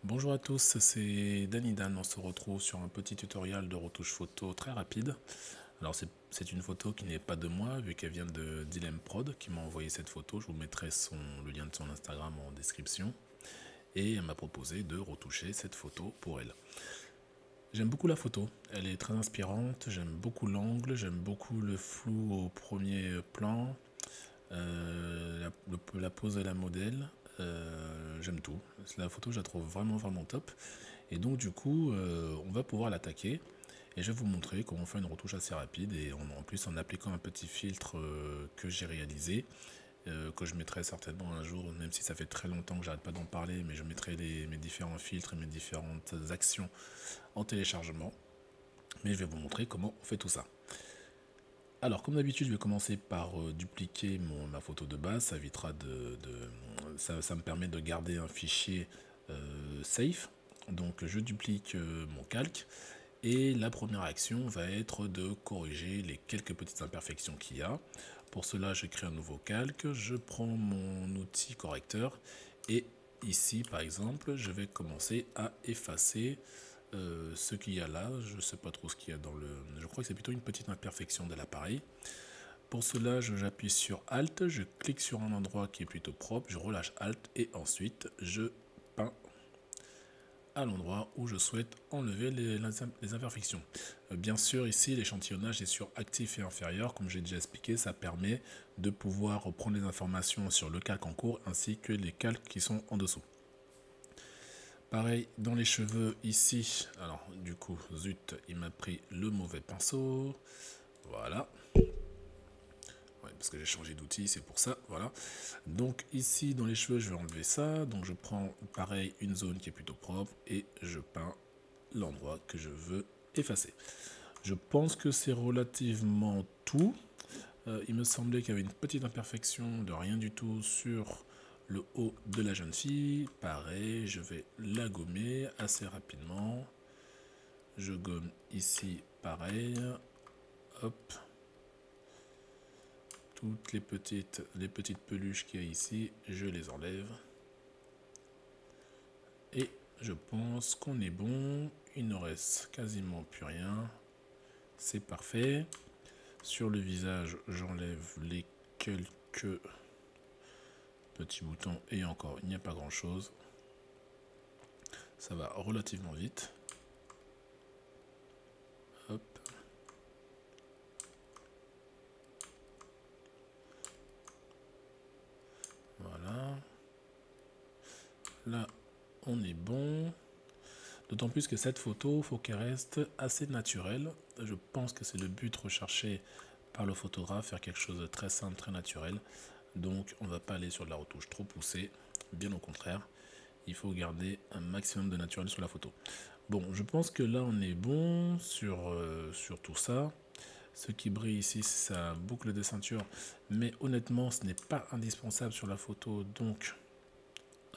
Bonjour à tous, c'est Dan. On se retrouve sur un petit tutoriel de retouche photo très rapide. Alors c'est une photo qui n'est pas de moi vu qu'elle vient de Dilem Prod qui m'a envoyé cette photo. Je vous mettrai le lien de son Instagram en description. Et elle m'a proposé de retoucher cette photo pour elle. J'aime beaucoup la photo, elle est très inspirante, j'aime beaucoup l'angle, j'aime beaucoup le flou au premier plan, la pose de la modèle, j'aime tout. La photo, je la trouve vraiment top. Et donc du coup, on va pouvoir l'attaquer. Et je vais vous montrer comment faire une retouche assez rapide. Et en plus en appliquant un petit filtre que j'ai réalisé, que je mettrai certainement un jour, même si ça fait très longtemps que j'arrête pas d'en parler, mais je mettrai mes différents filtres et mes différentes actions en téléchargement. Mais je vais vous montrer comment on fait tout ça. Alors comme d'habitude, je vais commencer par dupliquer ma photo de base. Ça évitera ça me permet de garder un fichier safe. Donc je duplique mon calque et la première action va être de corriger les quelques petites imperfections qu'il y a. Pour cela, je crée un nouveau calque, je prends mon outil correcteur et ici par exemple, je vais commencer à effacer ce qu'il y a là. Je ne sais pas trop ce qu'il y a dans le... Je crois que c'est plutôt une petite imperfection de l'appareil. Pour cela, j'appuie sur Alt, je clique sur un endroit qui est plutôt propre, je relâche Alt et ensuite je peins à l'endroit où je souhaite enlever les imperfections. Bien sûr, ici, l'échantillonnage est sur actif et inférieur. Comme j'ai déjà expliqué, ça permet de pouvoir reprendre les informations sur le calque en cours ainsi que les calques qui sont en dessous. Pareil, dans les cheveux, ici, alors du coup, zut, il m'a pris le mauvais pinceau. Voilà. Ouais, parce que j'ai changé d'outil, c'est pour ça, voilà. Donc ici, dans les cheveux, je vais enlever ça. Donc je prends, pareil, une zone qui est plutôt propre et je peins l'endroit que je veux effacer. Je pense que c'est relativement tout. Il me semblait qu'il y avait une petite imperfection de rien du tout sur le haut de la jeune fille. Pareil, je vais la gommer assez rapidement. Je gomme ici, pareil. Hop. Toutes les petites peluches qu'il y a ici, je les enlève. Et je pense qu'on est bon. Il ne reste quasiment plus rien. C'est parfait. Sur le visage, j'enlève les quelques petits boutons et encore, il n'y a pas grand chose. Ça va relativement vite. Hop. Voilà. Là, on est bon. D'autant plus que cette photo, il faut qu'elle reste assez naturelle. Je pense que c'est le but recherché par le photographe, faire quelque chose de très simple, très naturel. Donc on ne va pas aller sur de la retouche trop poussée, bien au contraire. Il faut garder un maximum de naturel sur la photo. Bon, je pense que là on est bon sur tout ça. Ce qui brille ici, c'est sa boucle de ceinture. Mais honnêtement, ce n'est pas indispensable sur la photo. Donc,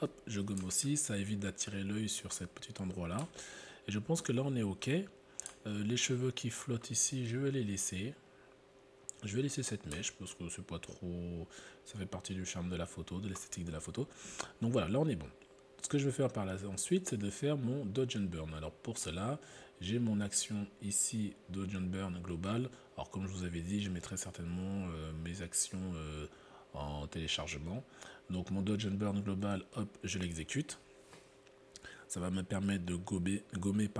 hop, je gomme aussi. Ça évite d'attirer l'œil sur ce petit endroit-là. Et je pense que là, on est OK. Les cheveux qui flottent ici, je vais les laisser. Je vais laisser cette mèche parce que c'est pas trop... Ça fait partie du charme de la photo, de l'esthétique de la photo. Donc voilà, là on est bon. Ce que je vais faire par là ensuite, c'est de faire mon Dodge and Burn. Alors pour cela, j'ai mon action ici, Dodge and Burn global. Alors comme je vous avais dit, je mettrai certainement mes actions en téléchargement. Donc mon Dodge and Burn global, hop, je l'exécute. Ça va me permettre de gommer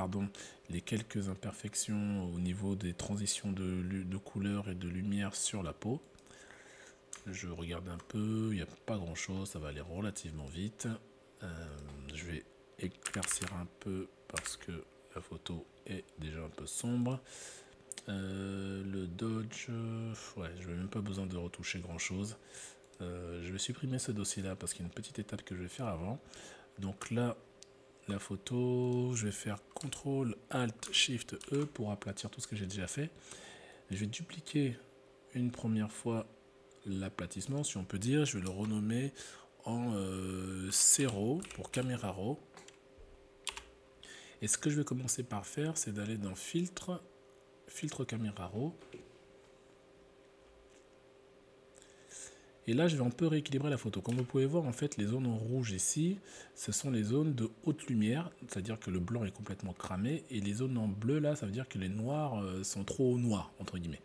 les quelques imperfections au niveau des transitions de couleur et de lumière sur la peau. Je regarde un peu, il n'y a pas grand chose, ça va aller relativement vite. Je vais éclaircir un peu parce que la photo est déjà un peu sombre. Le Dodge, ouais, je n'ai même pas besoin de retoucher grand chose. Je vais supprimer ce dossier là parce qu'il y a une petite étape que je vais faire avant. Donc là, la photo, je vais faire CTRL ALT SHIFT E pour aplatir tout ce que j'ai déjà fait. Je vais dupliquer une première fois l'aplatissement, si on peut dire. Je vais le renommer en C-RAW pour Camera RAW. Et ce que je vais commencer par faire, c'est d'aller dans filtre Camera RAW. Et là, je vais un peu rééquilibrer la photo. Comme vous pouvez voir, en fait, les zones en rouge ici, ce sont les zones de haute lumière, c'est-à-dire que le blanc est complètement cramé, et les zones en bleu, là, ça veut dire que les noirs sont trop noirs, entre guillemets.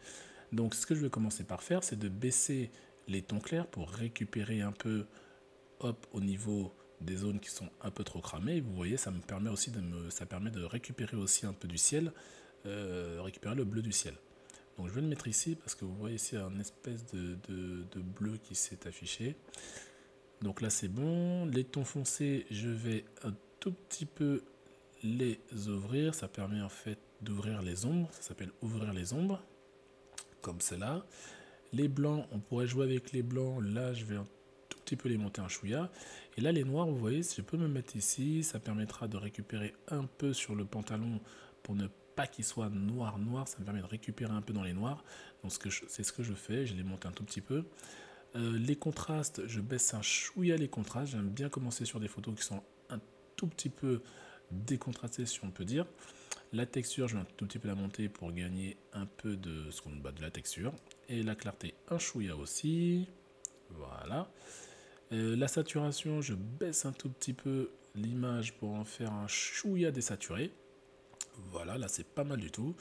Donc, ce que je vais commencer par faire, c'est de baisser les tons clairs pour récupérer un peu, hop, au niveau des zones qui sont un peu trop cramées. Vous voyez, ça me permet aussi ça permet de récupérer aussi un peu du ciel, récupérer le bleu du ciel. Donc je vais le mettre ici parce que vous voyez ici un espèce de bleu qui s'est affiché. Donc là c'est bon. Les tons foncés, je vais un tout petit peu les ouvrir. Ça permet en fait d'ouvrir les ombres. Ça s'appelle ouvrir les ombres. Comme cela. Les blancs, on pourrait jouer avec les blancs. Là je vais un tout petit peu les monter un chouïa. Et là les noirs, vous voyez, si je peux me mettre ici, ça permettra de récupérer un peu sur le pantalon pour ne pas qu'il soit noir, ça me permet de récupérer un peu dans les noirs. Donc c'est ce que je fais, je les monte un tout petit peu. Les contrastes, je baisse un chouïa les contrastes. J'aime bien commencer sur des photos qui sont un tout petit peu décontrastées, si on peut dire. La texture, je vais un tout petit peu la monter pour gagner un peu de ce qu'on bat de la texture. Et la clarté, un chouïa aussi. Voilà. La saturation, je baisse un tout petit peu l'image pour en faire un chouïa désaturé. Voilà, là c'est pas mal du tout.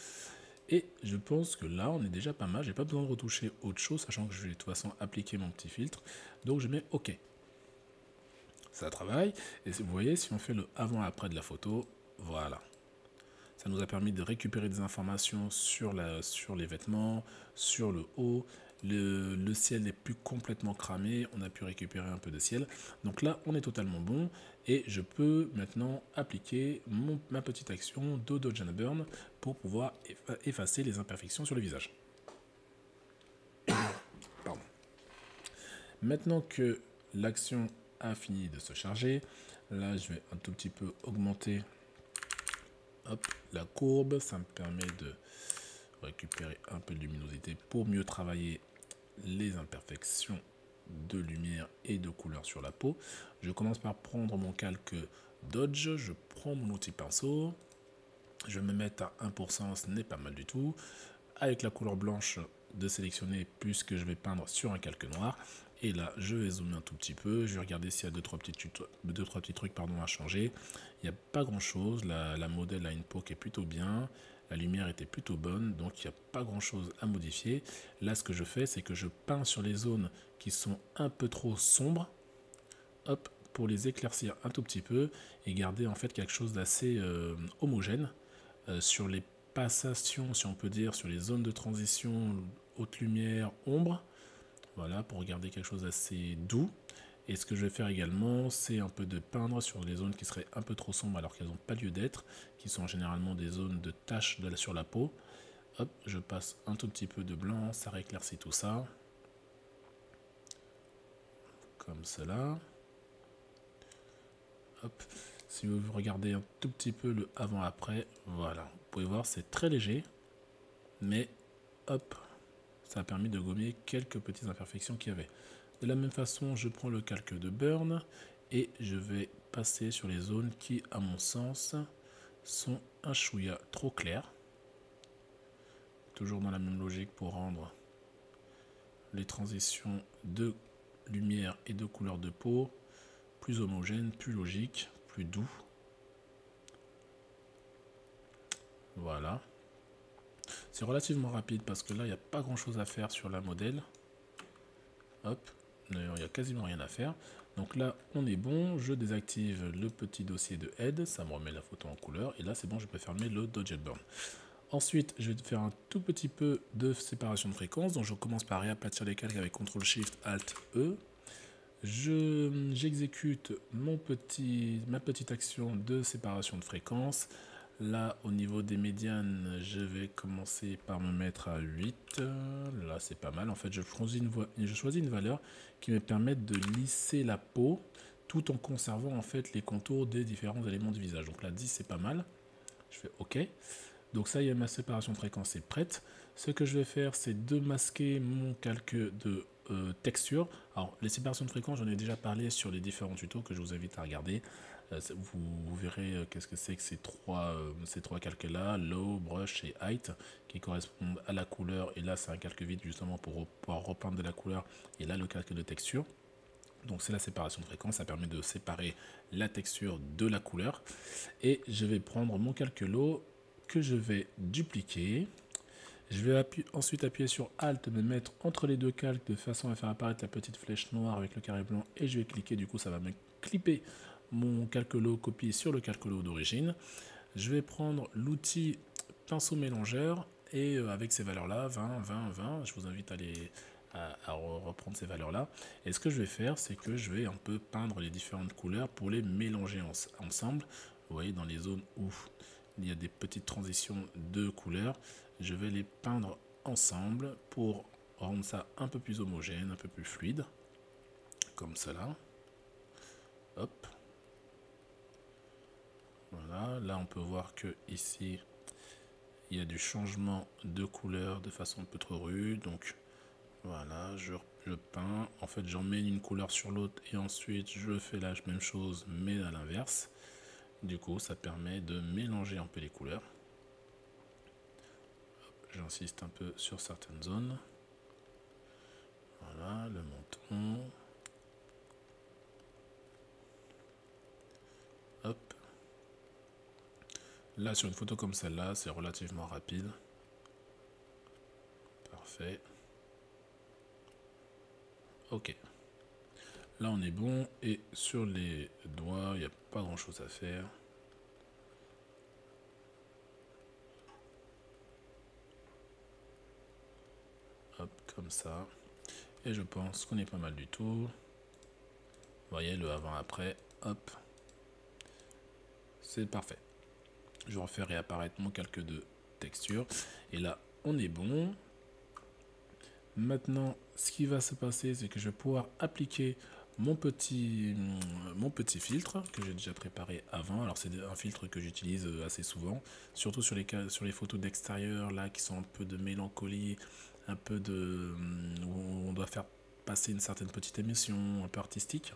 Et je pense que là on est déjà pas mal. J'ai pas besoin de retoucher autre chose, sachant que je vais de toute façon appliquer mon petit filtre. Donc je mets OK. Ça travaille. Et vous voyez, si on fait le avant-après de la photo, voilà. Ça nous a permis de récupérer des informations sur les vêtements, sur le haut. Le ciel n'est plus complètement cramé, on a pu récupérer un peu de ciel. Donc là, on est totalement bon et je peux maintenant appliquer ma petite action de Dodge and Burn pour pouvoir effacer les imperfections sur le visage. Pardon. Maintenant que l'action a fini de se charger, là, je vais un tout petit peu augmenter la courbe. Ça me permet de récupérer un peu de luminosité pour mieux travailler les imperfections de lumière et de couleur sur la peau. Je commence par prendre mon calque Dodge, je prends mon outil pinceau, je vais me mettre à 1%, ce n'est pas mal du tout. Avec la couleur blanche, de sélectionner puisque je vais peindre sur un calque noir. Et là, je vais zoomer un tout petit peu, je vais regarder s'il y a 2-3 petits trucs à changer. Il n'y a pas grand chose, la modèle a une peau qui est plutôt bien. La lumière était plutôt bonne, donc il n'y a pas grand chose à modifier. Là, ce que je fais, c'est que je peins sur les zones qui sont un peu trop sombres, hop, pour les éclaircir un tout petit peu et garder en fait quelque chose d'assez homogène sur les passations, si on peut dire, sur les zones de transition, haute lumière, ombre. Voilà, pour garder quelque chose d'assez doux. Et ce que je vais faire également, c'est un peu de peindre sur les zones qui seraient un peu trop sombres alors qu'elles n'ont pas lieu d'être, qui sont généralement des zones de taches sur la peau. Hop, je passe un tout petit peu de blanc, ça rééclaircit tout ça. Comme cela. Hop. Si vous regardez un tout petit peu le avant-après, voilà. Vous pouvez voir, c'est très léger, mais hop, ça a permis de gommer quelques petites imperfections qu'il y avait. De la même façon, je prends le calque de Burn et je vais passer sur les zones qui, à mon sens, sont un chouïa trop claires. Toujours dans la même logique pour rendre les transitions de lumière et de couleur de peau plus homogènes, plus logiques, plus doux. Voilà. C'est relativement rapide parce que là, il n'y a pas grand chose à faire sur la modèle. Hop. D'ailleurs, il n'y a quasiment rien à faire. Donc là, on est bon. Je désactive le petit dossier de Aide. Ça me remet la photo en couleur. Et là, c'est bon, je peux fermer le Dodge and Burn. Ensuite, je vais faire un tout petit peu de séparation de fréquence. Donc, je commence par réaplatir les calques avec CTRL-SHIFT-ALT-E. J'exécute ma petite action de séparation de fréquence. Là, au niveau des médianes, je vais commencer par me mettre à 8. Là, c'est pas mal. En fait, je choisis une valeur qui me permet de lisser la peau tout en conservant en fait les contours des différents éléments du visage. Donc là, 10, c'est pas mal. Je fais OK. Donc ça, ma séparation de fréquence est prête. Ce que je vais faire, c'est de masquer mon calque de texture. Alors les séparations de fréquences, j'en ai déjà parlé sur les différents tutos que je vous invite à regarder. Vous verrez qu'est-ce que c'est que ces trois calques là, low, brush et height, qui correspondent à la couleur. Et là c'est un calque vide justement pour pouvoir repeindre de la couleur, et là le calque de texture. Donc c'est la séparation de fréquence, ça permet de séparer la texture de la couleur. Et je vais prendre mon calque low que je vais dupliquer. Je vais ensuite appuyer sur Alt, me mettre entre les deux calques de façon à faire apparaître la petite flèche noire avec le carré blanc, et je vais cliquer, du coup ça va me clipper mon calque low copié sur le calque low d'origine. Je vais prendre l'outil pinceau mélangeur, et avec ces valeurs là, 20, 20, 20, je vous invite à reprendre ces valeurs là. Et ce que je vais faire, c'est que je vais un peu peindre les différentes couleurs pour les mélanger ensemble. Vous voyez, dans les zones où il y a des petites transitions de couleurs, je vais les peindre ensemble pour rendre ça un peu plus homogène, un peu plus fluide, comme cela. Hop. Voilà, là on peut voir que ici il y a du changement de couleur de façon un peu trop rude. Donc voilà, je peins. En fait, j'emmène une couleur sur l'autre et ensuite je fais la même chose mais à l'inverse. Du coup, ça permet de mélanger un peu les couleurs. J'insiste un peu sur certaines zones. Voilà, le menton. Hop. Là, sur une photo comme celle-là, c'est relativement rapide. Parfait. Ok. Là, on est bon. Et sur les doigts, il n'y a pas grand-chose à faire. Hop, comme ça. Et je pense qu'on est pas mal du tout. Vous voyez, le avant-après. Hop. C'est parfait. Je refais réapparaître mon calque de texture. Et là, on est bon. Maintenant, ce qui va se passer, c'est que je vais pouvoir appliquer mon petit filtre que j'ai déjà préparé avant. Alors, c'est un filtre que j'utilise assez souvent, surtout sur les photos d'extérieur, là, qui sont un peu de mélancolie, un peu de... où on doit faire passer une certaine petite émission un peu artistique.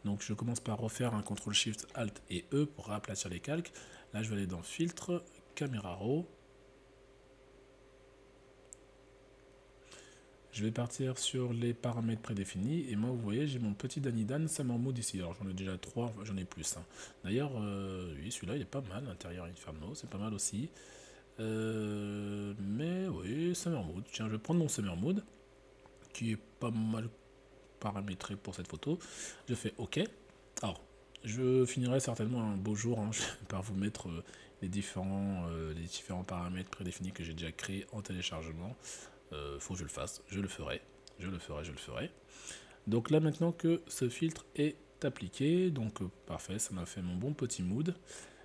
Donc, je commence par refaire un CTRL SHIFT ALT et E pour aplatir les calques. Là, je vais aller dans Filtre, Caméra Raw. Je vais partir sur les paramètres prédéfinis, et moi vous voyez j'ai mon petit Danidan Summer Mood ici. Alors j'en ai déjà 3, enfin, j'en ai plus. Hein. D'ailleurs, oui, celui-là il est pas mal, l'intérieur Inferno, c'est pas mal aussi. Mais oui, Summer Mood. Tiens, je vais prendre mon Summer Mood, qui est pas mal paramétré pour cette photo. Je fais OK. Alors, je finirai certainement un beau jour hein, par vous mettre les différents paramètres prédéfinis que j'ai déjà créés en téléchargement. Faut que je le fasse, je le ferai. Donc là maintenant que ce filtre est appliqué, donc parfait, ça m'a fait mon bon petit mood.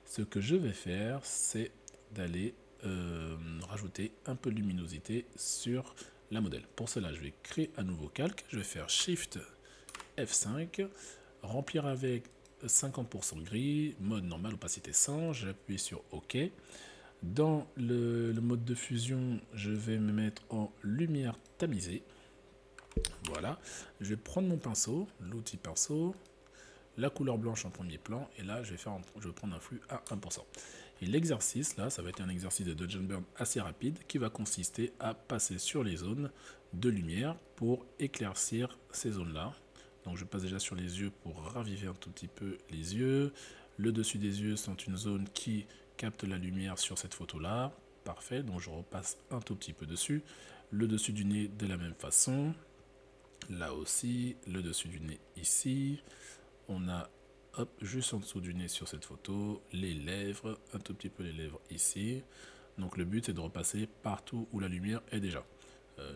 Ce que je vais faire, c'est d'aller rajouter un peu de luminosité sur la modèle. Pour cela, je vais créer un nouveau calque, je vais faire Shift F5, remplir avec 50% gris, mode normal, opacité 100, j'appuie sur OK. Dans le mode de fusion, je vais me mettre en lumière tamisée. Voilà, je vais prendre mon pinceau, l'outil pinceau, la couleur blanche en premier plan, et là je vais prendre un flux à 1%. Et l'exercice, là, ça va être un exercice de Dodge and Burn assez rapide qui va consister à passer sur les zones de lumière pour éclaircir ces zones-là. Donc je passe déjà sur les yeux pour raviver un tout petit peu les yeux. Le dessus des yeux sont une zone qui capte la lumière sur cette photo-là. Parfait, donc je repasse un tout petit peu dessus. Le dessus du nez de la même façon. Là aussi, le dessus du nez ici. On a, hop, juste en dessous du nez sur cette photo, les lèvres, un tout petit peu les lèvres ici. Donc le but c'est de repasser partout où la lumière est déjà.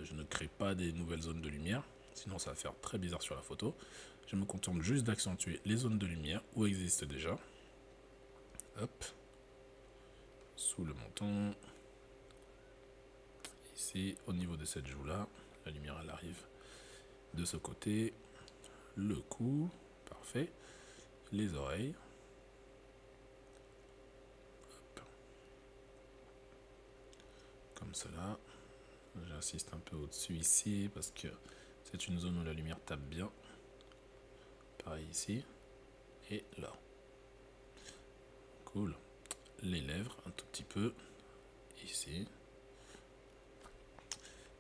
Je ne crée pas des nouvelles zones de lumière, sinon ça va faire très bizarre sur la photo. Je me contente juste d'accentuer les zones de lumière où existent déjà. Hop, sous le menton, ici au niveau de cette joue là, la lumière elle arrive de ce côté, le cou, parfait, les oreilles, hop. Comme cela, j'insiste un peu au-dessus ici parce que C'est une zone où la lumière tape bien. Pareil ici. Et là. Cool. Les lèvres, un tout petit peu. Ici.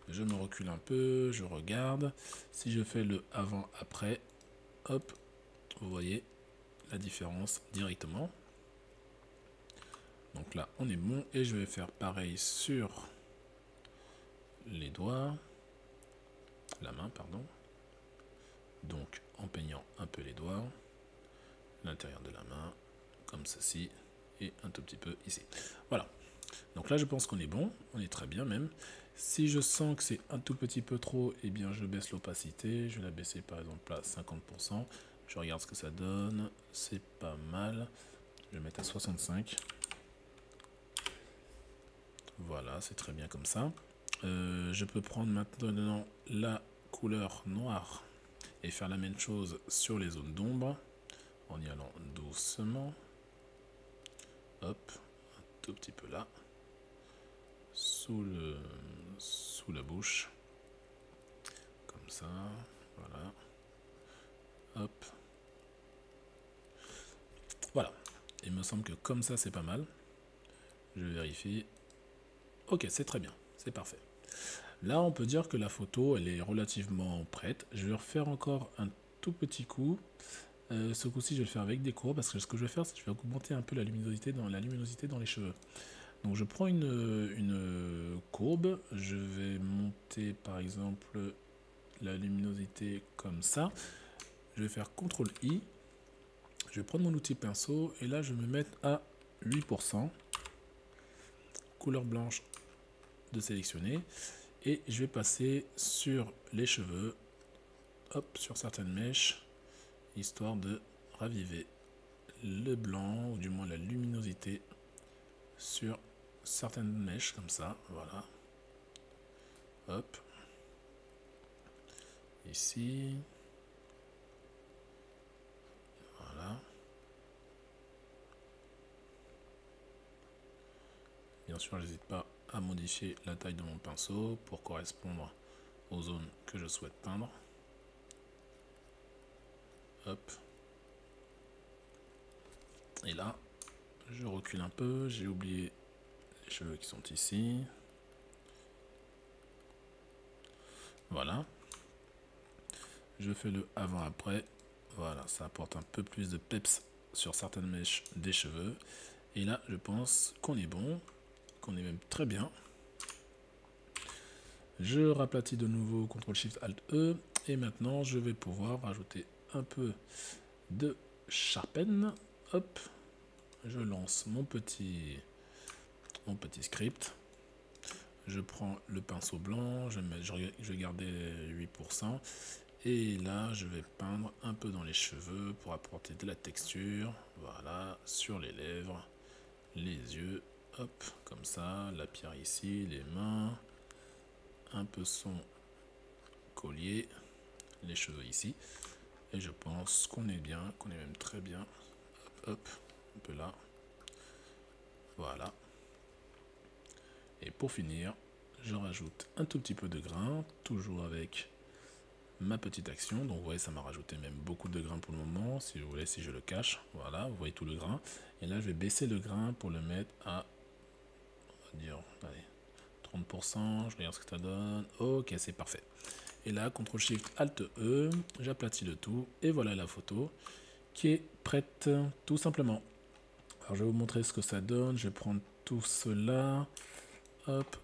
Je me recule un peu, je regarde. Si je fais le avant-après, hop, vous voyez la différence directement. Donc là, on est bon. Et je vais faire pareil sur les doigts. La main, pardon. Donc, en peignant un peu les doigts. L'intérieur de la main, comme ceci. Et un tout petit peu ici. Voilà. Donc là, je pense qu'on est bon. On est très bien même. Si je sens que c'est un tout petit peu trop, eh bien, je baisse l'opacité. Je vais la baisser par exemple à 50%. Je regarde ce que ça donne. C'est pas mal. Je vais mettre à 65. Voilà, c'est très bien comme ça. Je peux prendre maintenant la couleur noire et faire la même chose sur les zones d'ombre en y allant doucement. Hop, un tout petit peu là. Sous la bouche. Comme ça, voilà. Hop. Voilà. Il me semble que comme ça, c'est pas mal. Je vérifie. Ok, c'est très bien. C'est parfait. Là, on peut dire que la photo, elle est relativement prête. Je vais refaire encore un tout petit coup. Ce coup-ci, je vais le faire avec des courbes parce que ce que je vais faire, c'est que je vais augmenter un peu la luminosité dans les cheveux. Donc, je prends une courbe. Je vais monter, par exemple, la luminosité comme ça. Je vais faire CTRL-I. Je vais prendre mon outil pinceau et là, je vais me mettre à 8%. Couleur blanche de sélectionner. Et je vais passer sur les cheveux, hop, sur certaines mèches, histoire de raviver le blanc, ou du moins la luminosité, sur certaines mèches, comme ça, voilà. Hop. Ici. Voilà. Bien sûr, j'hésite pas à modifier la taille de mon pinceau pour correspondre aux zones que je souhaite peindre. Hop. Et là, je recule un peu, j'ai oublié les cheveux qui sont ici. Voilà. Je fais le avant-après. Voilà, ça apporte un peu plus de peps sur certaines mèches des cheveux. Et là, je pense qu'on est bon, qu'on est même très bien. Je raplatis de nouveau CTRL-SHIFT-ALT-E. Et maintenant, je vais pouvoir rajouter un peu de Sharpen. Hop, je lance mon petit script. Je prends le pinceau blanc, je vais garder 8%. Et là, je vais peindre un peu dans les cheveux pour apporter de la texture. Voilà, sur les lèvres, les yeux, hop, comme ça, la pierre ici, les mains, un peu son collier, les cheveux ici. Et je pense qu'on est bien, qu'on est même très bien. Hop, hop, un peu là. Voilà. Et pour finir, je rajoute un tout petit peu de grain, toujours avec ma petite action. Donc vous voyez, ça m'a rajouté même beaucoup de grain pour le moment. Si vous voulez, si je le cache, voilà, vous voyez tout le grain. Et là, je vais baisser le grain pour le mettre à, on va dire, allez, 30%. Je regarde ce que ça donne. Ok, c'est parfait. Et là, CTRL-SHIFT-ALT-E, j'aplatis le tout. Et voilà la photo qui est prête, tout simplement. Alors, je vais vous montrer ce que ça donne. Je vais prendre tout cela. Hop.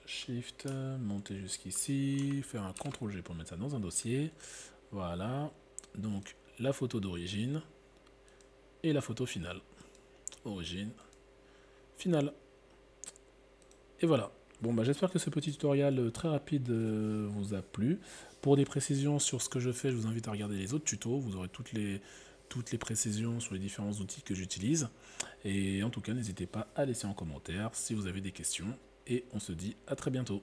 Shift, monter jusqu'ici, faire un CTRL-G pour mettre ça dans un dossier. Voilà. Donc, la photo d'origine et la photo finale. Origine, finale. Et voilà. Bon, bah, j'espère que ce petit tutoriel très rapide vous a plu. Pour des précisions sur ce que je fais, je vous invite à regarder les autres tutos. Vous aurez toutes les précisions sur les différents outils que j'utilise. Et en tout cas, n'hésitez pas à laisser en commentaire si vous avez des questions. Et on se dit à très bientôt.